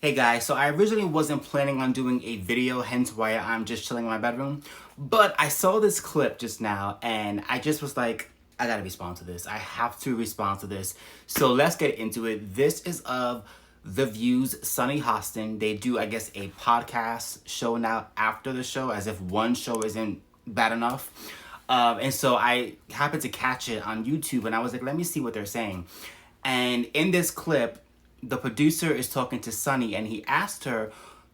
Hey guys, so I originally wasn't planning on doing a video, hence why I'm just chilling in my bedroom. But I saw this clip just now and I just was like, I gotta respond to this. I have to respond to this. So let's get into it. This is of The View's Sunny Hostin. They do, I guess, a podcast show now after the show, as if one show isn't bad enough. And so I happened to catch it on YouTube and I was like, let me see what they're saying. And in this clip, the producer is talking to Sunny and he asked her,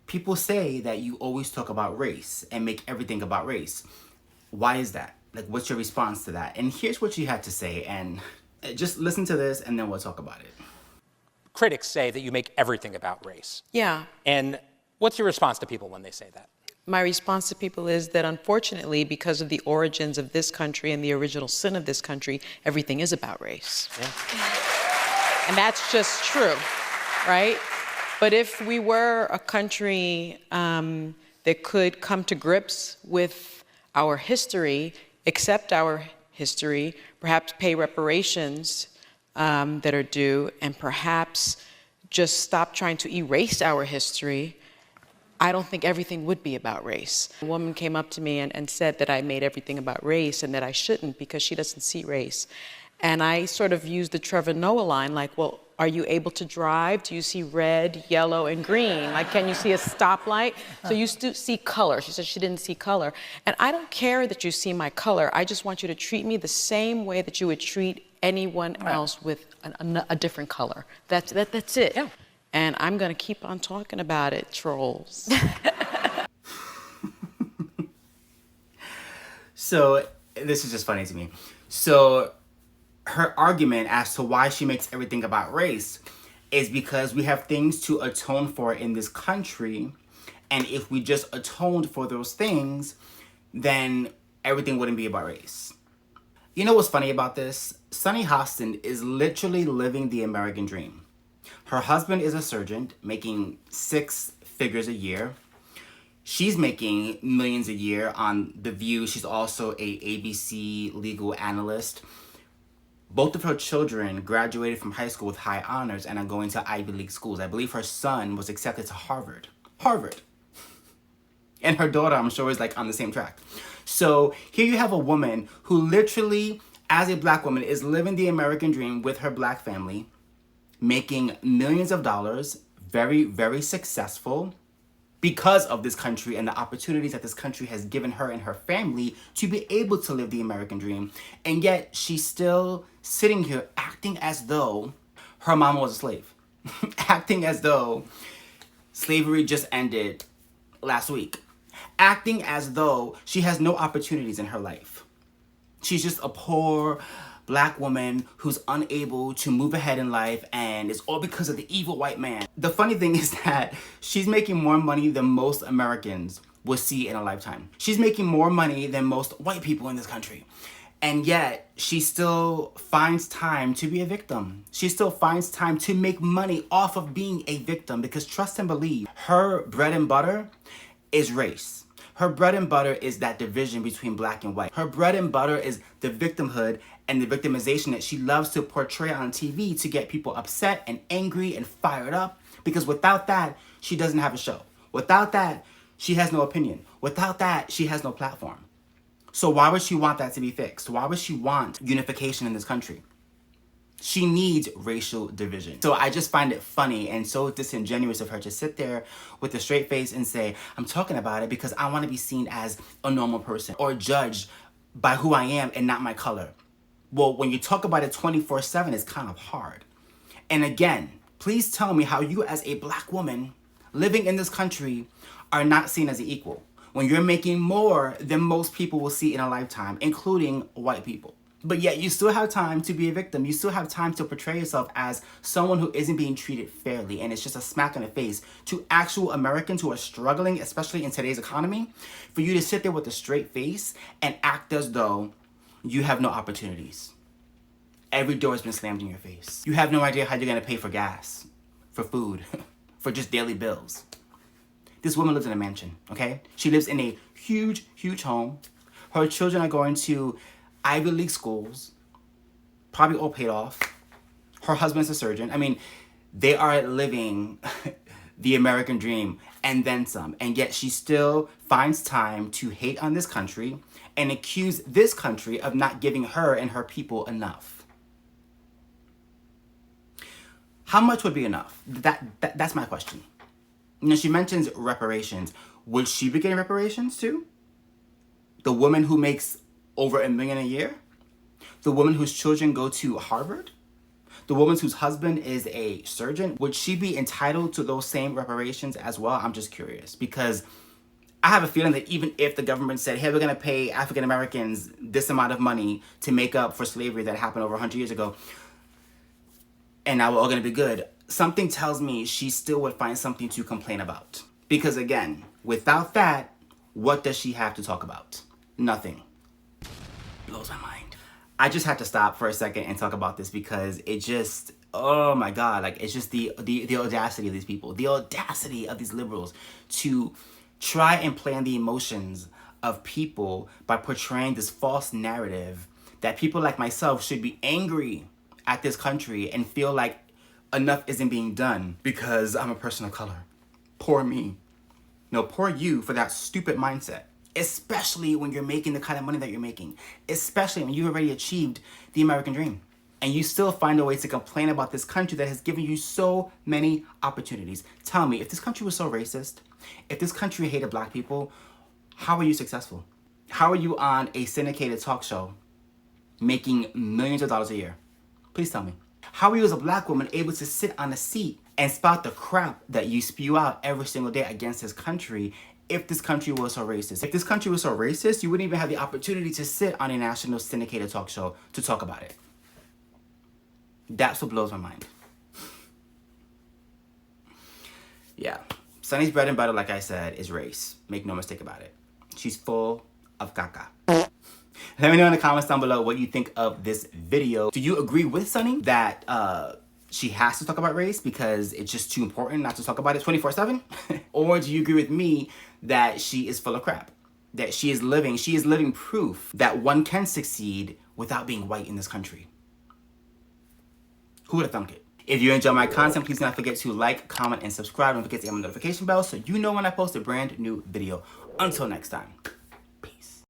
people say that you always talk about race and make everything about race. Why is that? Like, what's your response to that? And here's what she had to say. And just listen to this and then we'll talk about it. Critics say that you make everything about race. Yeah. And what's your response to people when they say that? My response to people is that unfortunately, because of the origins of this country and the original sin of this country, everything is about race. Yeah. And that's just true, right? But if we were a country that could come to grips with our history, accept our history, perhaps pay reparations that are due, and perhaps just stop trying to erase our history, I don't think everything would be about race. A woman came up to me and said that I made everything about race and that I shouldn't because she doesn't see race. And I sort of used the Trevor Noah line, like, well, are you able to drive? Do you see red, yellow, and green? Like, can you see a stoplight? So you see color. She said she didn't see color. And I don't care that you see my color. I just want you to treat me the same way that you would treat anyone else with a different color. That's it. Yeah. And I'm going to keep on talking about it, trolls. So this is just funny to me. So her argument as to why she makes everything about race is because we have things to atone for in this country. And if we just atoned for those things, then everything wouldn't be about race. You know what's funny about this? Sunny Hostin is literally living the American dream. Her husband is a surgeon making 6 figures a year. She's making millions a year on The View. She's also a ABC legal analyst. Both of her children graduated from high school with high honors and are going to Ivy League schools. I believe her son was accepted to Harvard. And her daughter, I'm sure, is like on the same track. So here you have a woman who literally, as a black woman, is living the American dream with her black family, making millions of dollars, very, very successful because of this country and the opportunities that this country has given her and her family to be able to live the American dream. And yet she's still sitting here acting as though her mama was a slave. Acting as though slavery just ended last week. Acting as though she has no opportunities in her life. She's just a poor black woman who's unable to move ahead in life, and it's all because of the evil white man. The funny thing is that she's making more money than most Americans will see in a lifetime. She's making more money than most white people in this country. And yet, she still finds time to be a victim. She still finds time to make money off of being a victim because, trust and believe, her bread and butter is race. Her bread and butter is that division between black and white. Her bread and butter is the victimhood and the victimization that she loves to portray on TV to get people upset and angry and fired up. Because without that, she doesn't have a show. Without that, she has no opinion. Without that, she has no platform. So why would she want that to be fixed? Why would she want unification in this country? She needs racial division. So I just find it funny and so disingenuous of her to sit there with a straight face and say, I'm talking about it because I want to be seen as a normal person or judged by who I am and not my color. Well, when you talk about it 24/7, it's kind of hard. And again, please tell me how you as a black woman living in this country are not seen as an equal when you're making more than most people will see in a lifetime, including white people. But yet you still have time to be a victim. You still have time to portray yourself as someone who isn't being treated fairly. And it's just a smack in the face to actual Americans who are struggling, especially in today's economy, for you to sit there with a straight face and act as though you have no opportunities. Every door has been slammed in your face. You have no idea how you're gonna pay for gas, for food, for just daily bills. This woman lives in a mansion, okay? She lives in a huge, huge home. Her children are going to Ivy League schools, probably all paid off. Her husband's a surgeon. I mean, they are living the American dream and then some. And yet she still finds time to hate on this country and accuse this country of not giving her and her people enough. How much would be enough? That's my question. You know, she mentions reparations. Would she be getting reparations too? The woman who makes over $1 million a year? The woman whose children go to Harvard? The woman whose husband is a surgeon? Would she be entitled to those same reparations as well? I'm just curious, because I have a feeling that even if the government said, hey, we're going to pay African Americans this amount of money to make up for slavery that happened over 100 years ago, and now we're all going to be good, something tells me she still would find something to complain about. Because again, without that, what does she have to talk about? Nothing. Blows my mind. I just had to stop for a second and talk about this because it just, oh my God, like it's just the audacity of these people, the audacity of these liberals to try and play on the emotions of people by portraying this false narrative that people like myself should be angry at this country and feel like enough isn't being done because I'm a person of color. Poor me. No, poor you for that stupid mindset. Especially when you're making the kind of money that you're making. Especially when you've already achieved the American dream. And you still find a way to complain about this country that has given you so many opportunities. Tell me, if this country was so racist, if this country hated black people, how are you successful? How are you on a syndicated talk show making millions of dollars a year? Please tell me. How are you as a black woman able to sit on a seat and spout the crap that you spew out every single day against this country if this country was so racist? If this country was so racist, you wouldn't even have the opportunity to sit on a national syndicated talk show to talk about it. That's what blows my mind. Yeah. Sunny's bread and butter, like I said, is race. Make no mistake about it. She's full of caca. Let me know in the comments down below what you think of this video. Do you agree with Sunny that she has to talk about race because it's just too important not to talk about it 24/7? Or do you agree with me that she is full of crap? That she is living proof that one can succeed without being white in this country? Who would have thunk it? If you enjoy my content, please do not forget to like, comment, and subscribe. Don't forget to hit the notification bell so you know when I post a brand new video. Until next time.